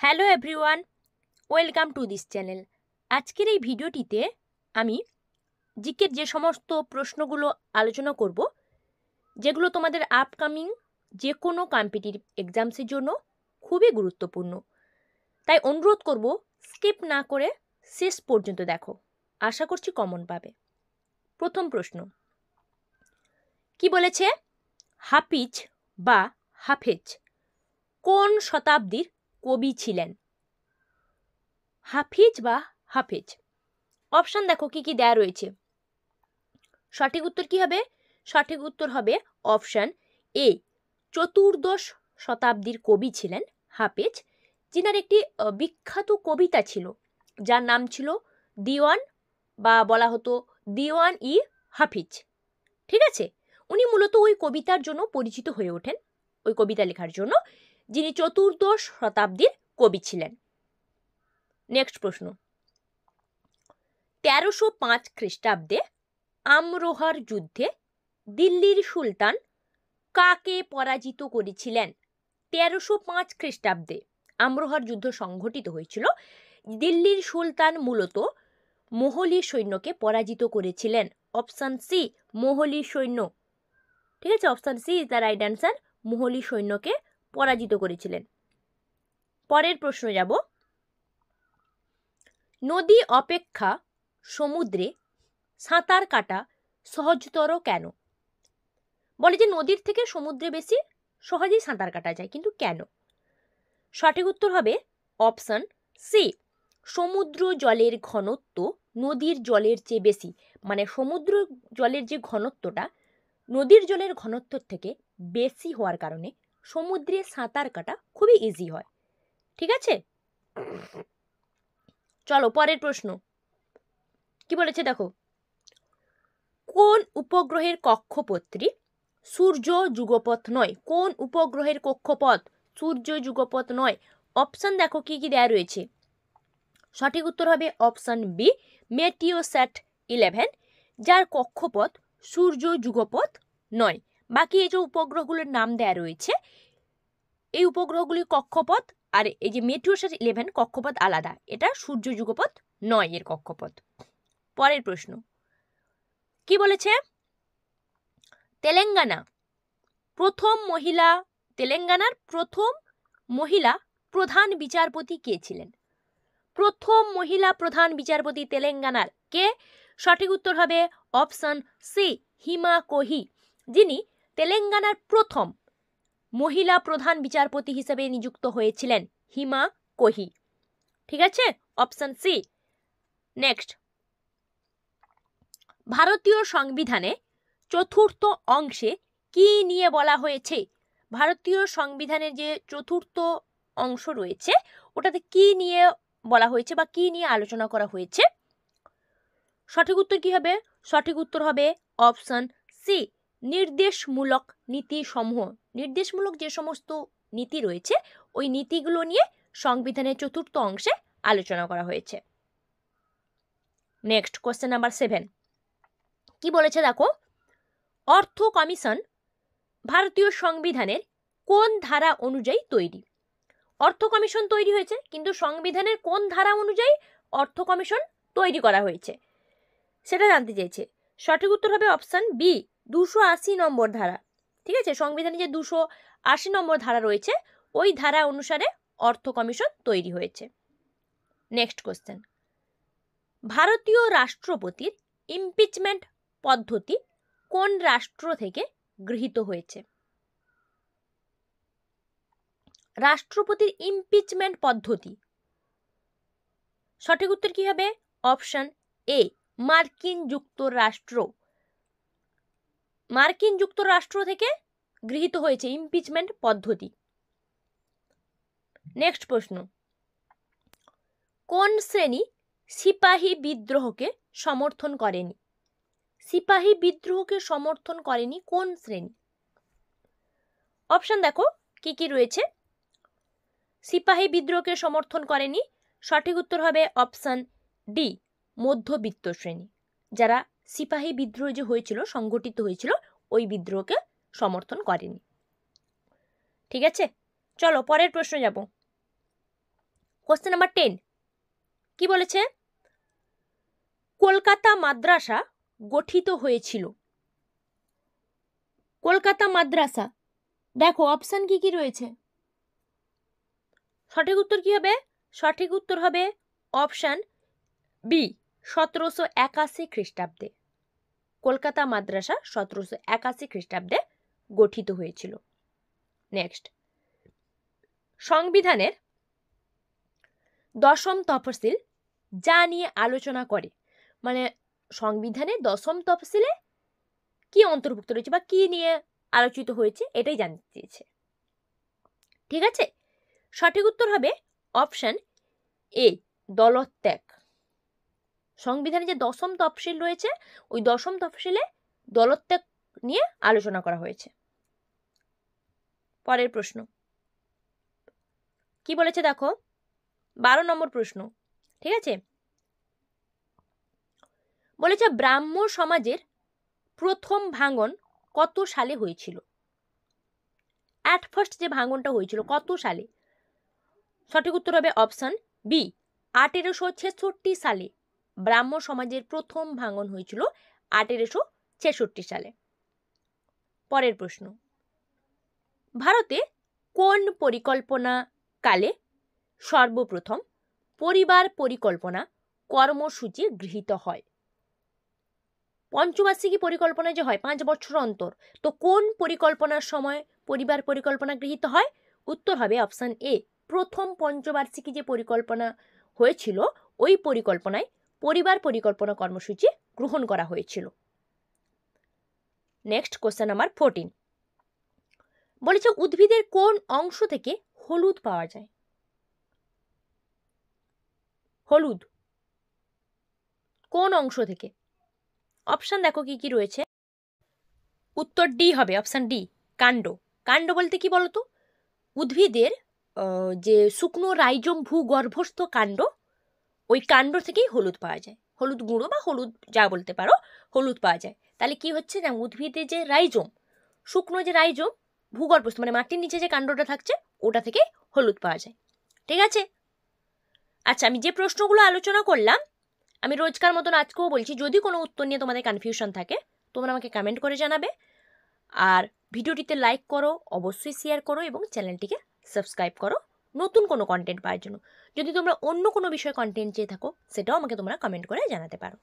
Hello everyone, welcome to this channel. আজকের এই ভিডিওটিতে আমি জিকের যে সমস্ত প্রশ্নগুলো আলোচনা করব, যেগুলো তোমাদের আপকামিং যে কোনো কম্পিটিটিভ এক্সামসের জন্য খুবই গুরুত্বপূর্ণ। তাই অনুরোধ করব স্কিপ না করে শেষ পর্যন্ত দেখো, আশা করছি কমন পাবে। প্রথম প্রশ্ন কি বলেছে? হাফিজ বা হাফেজ কোন শতাব্দীর কবি ছিলেন? হাফিজ বা হাফেজ, অপশান দেখো কি কি দেয়া রয়েছে। সঠিক উত্তর কি হবে? সঠিক উত্তর হবে অপশান এ, চতুর্দশ শতাব্দীর কবি ছিলেন হাফেজ, যিনার একটি বিখ্যাত কবিতা ছিল যার নাম ছিল দিওয়ান, বা বলা হতো দিওয়ান ই হাফিজ। ঠিক আছে, উনি মূলত ওই কবিতার জন্য পরিচিত হয়ে ওঠেন, ওই কবিতা লেখার জন্য, যিনি চতুর্দশ শতাব্দীর কবি ছিলেন। নেক্সট প্রশ্ন, 1305 খ্রিস্টাব্দে আমরোহার যুদ্ধে দিল্লির সুলতান কাকে পরাজিত করেছিলেন? 1305 খ্রিস্টাব্দে আমরোহার যুদ্ধ সংঘটিত হয়েছিল। দিল্লির সুলতান মূলত মোহলি সৈন্যকে পরাজিত করেছিলেন। অপশান সি, মোহলি সৈন্য। ঠিক আছে, option C is the right answer, মোহলি সৈন্যকে পরাজিত করেছিলেন। পরের প্রশ্ন যাব, নদী অপেক্ষা সমুদ্রে সাঁতার কাটা সহজতর কেন? বলে যে নদীর থেকে সমুদ্রে বেশি সহজেই সাঁতার কাটা যায়, কিন্তু কেন? সঠিক উত্তর হবে অপশন সি, সমুদ্র জলের ঘনত্ব নদীর জলের চেয়ে বেশি। মানে সমুদ্র জলের যে ঘনত্বটা নদীর জলের ঘনত্বর থেকে বেশি হওয়ার কারণে সমুদ্রে সাঁতার কাটা খুবই ইজি হয়। ঠিক আছে, চলো পরের প্রশ্ন কি বলেছে দেখো। কোন উপগ্রহের কক্ষপথটি সূর্য যুগপথ নয়? কোন উপগ্রহের কক্ষপথ সূর্য যুগপথ নয়? অপশন দেখো কি কি দেয়া রয়েছে। সঠিক উত্তর হবে অপশন বি, মেটিওস্যাট 11, যার কক্ষপথ সূর্য যুগপথ নয়। বাকি এই যে উপগ্রহগুলোর নাম দেয়া রয়েছে, এই উপগ্রহগুলির কক্ষপথ আর এই যে মেটিওস্যাট 11 কক্ষপথ আলাদা, এটা সূর্য যুগপথ নয় এর কক্ষপথ। পরের প্রশ্ন কি বলেছে? তেলেঙ্গানার প্রথম মহিলা প্রধান বিচারপতি কে ছিলেন? প্রথম মহিলা প্রধান বিচারপতি তেলেঙ্গানার কে? সঠিক উত্তর হবে অপশন সি, হিমা কোহি, যিনি তেলেঙ্গানার প্রথম মহিলা প্রধান বিচারপতি হিসেবে নিযুক্ত হয়েছিলেন, হিমা কোহি। ঠিক আছে, অপশন সি। নেক্সট, ভারতীয় সংবিধানে চতুর্থ অংশে কি নিয়ে বলা হয়েছে? ভারতীয় সংবিধানের যে চতুর্থ অংশ রয়েছে ওটাতে কি নিয়ে বলা হয়েছে বা কি নিয়ে আলোচনা করা হয়েছে? সঠিক উত্তর কি হবে? সঠিক উত্তর হবে অপশন সি, নির্দেশমূলক নীতি সমূহ। নির্দেশমূলক যে সমস্ত নীতি রয়েছে ওই নীতিগুলো নিয়ে সংবিধানের চতুর্থ অংশে আলোচনা করা হয়েছে। নেক্সট কোশ্চেন নাম্বার 7 কি বলেছে দেখো। অর্থ কমিশন ভারতীয় সংবিধানের কোন ধারা অনুযায়ী তৈরি? অর্থ কমিশন তৈরি হয়েছে, কিন্তু সংবিধানের কোন ধারা অনুযায়ী অর্থ কমিশন তৈরি করা হয়েছে সেটা জানতে চেয়েছে। সঠিক উত্তর হবে অপশন বি, 280 নম্বর ধারা। ঠিক আছে, সংবিধানে যে 280 নম্বর ধারা রয়েছে ওই ধারা অনুসারে অর্থ কমিশন তৈরি হয়েছে। নেক্সট কোশ্চেন, ভারতীয় রাষ্ট্রপতির ইমপিচমেন্ট পদ্ধতি কোন রাষ্ট্র থেকে গৃহীত হয়েছে? রাষ্ট্রপতির ইমপিচমেন্ট পদ্ধতি, সঠিক উত্তর কি হবে? অপশন এ, মার্কিন যুক্তরাষ্ট্র। মার্কিন যুক্তরাষ্ট্র থেকে গৃহীত হয়েছে ইমপিচমেন্ট পদ্ধতি। নেক্সট প্রশ্ন, কোন শ্রেণী সিপাহী বিদ্রোহকে সমর্থন করেনি? সিপাহী বিদ্রোহকে সমর্থন করেনি কোন শ্রেণী? অপশন দেখো কি কি রয়েছে। সিপাহী বিদ্রোহকে সমর্থন করেনি, সঠিক উত্তর হবে অপশন ডি, মধ্যবিত্ত শ্রেণী, যারা সিপাহী বিদ্রোহ যে হয়েছিল সংগঠিত হয়েছিল ওই বিদ্রোহকে সমর্থন করেনি। ঠিক আছে, চলো পরের প্রশ্ন যাব। কোশ্চেন নাম্বার 10 কি বলেছে? কলকাতা মাদ্রাসা গঠিত হয়েছিল। কলকাতা মাদ্রাসা, দেখো অপশন কি কি রয়েছে। সঠিক উত্তর কি হবে? সঠিক উত্তর হবে অপশন বি, 1781 খ্রিস্টাব্দে। কলকাতা মাদ্রাসা 1781 খ্রিস্টাব্দে গঠিত হয়েছিল। নেক্সট, সংবিধানের 10ম তফসিল যা নিয়ে আলোচনা করে, মানে সংবিধানের 10ম তফসিলে কি অন্তর্ভুক্ত রয়েছে বা কি নিয়ে আলোচিত হয়েছে এটাই জানতে চেয়েছে। ঠিক আছে, সঠিক উত্তর হবে অপশন এ, দলত্যাগ। সংবিধানে যে 10ম তফসিল রয়েছে ওই 10ম তফসিলে দলত্যাগ নিয়ে আলোচনা করা হয়েছে। পরের প্রশ্ন কি বলেছে দেখো, 12 নম্বর প্রশ্ন। ঠিক আছে, বলেছে ব্রাহ্ম সমাজের প্রথম ভাঙন কত সালে হয়েছিল? অ্যাট ফার্স্ট যে ভাঙনটা হয়েছিল কত সালে? সঠিক উত্তর হবে অপশন বি, 1866 সালে ব্রাহ্ম সমাজের প্রথম ভাঙন হয়েছিল 1866 সালে। পরের প্রশ্ন, ভারতে কোন পরিকল্পনা কালে সর্বপ্রথম পরিবার পরিকল্পনা কর্মসূচি গৃহীত হয়? পঞ্চবার্ষিকী পরিকল্পনা যে হয় 5 বছর অন্তর, তো কোন পরিকল্পনার সময় পরিবার পরিকল্পনা গৃহীত হয়? উত্তর হবে অপশন এ, প্রথম পঞ্চবার্ষিকী যে পরিকল্পনা হয়েছিল ওই পরিকল্পনায় পরিবার পরিকল্পনা কর্মসূচি গ্রহণ করা হয়েছিল। নেক্সট কোশ্চেন নাম্বার 14 বলেছে উদ্ভিদের কোন অংশ থেকে হলুদ পাওয়া যায়? হলুদ কোন অংশ থেকে? অপশন দেখো কি কি রয়েছে। উত্তর ডি হবে, অপশন ডি, কাণ্ড। কাণ্ড বলতে কি বলতো, উদ্ভিদের যে শুকনো রাইজোম ভূগর্ভস্থ কাণ্ড, ওই কাণ্ড থেকেই হলুদ পাওয়া যায়। হলুদ গুঁড়ো বা হলুদ যা বলতে পারো, হলুদ পাওয়া যায়। তাহলে কি হচ্ছে না, উদ্ভিদের যে রাইজোম, শুকনো যে রাইজোম ভূগর্ভস্থ মানে মাটির নিচে যে কাণ্ডটা থাকছে ওটা থেকে হলুদ পাওয়া যায়। ঠিক আছে, আচ্ছা আমি যে প্রশ্নগুলো আলোচনা করলাম আমি রোজকার মতন আজকেও বলছি, যদি কোনো উত্তর নিয়ে তোমাদের কনফিউশন থাকে তোমরা আমাকে কমেন্ট করে জানাবে। আর ভিডিওটিতে লাইক করো, অবশ্যই শেয়ার করো এবং চ্যানেলটিকে সাবস্ক্রাইব করো নতুন কোনো কন্টেন্ট পাওয়ার জন্য। যদি তোমরা অন্য কোনো বিষয়ে কন্টেন্ট চেয়ে থাকো সেটাও আমাকে তোমরা কমেন্ট করে জানাতে পারো।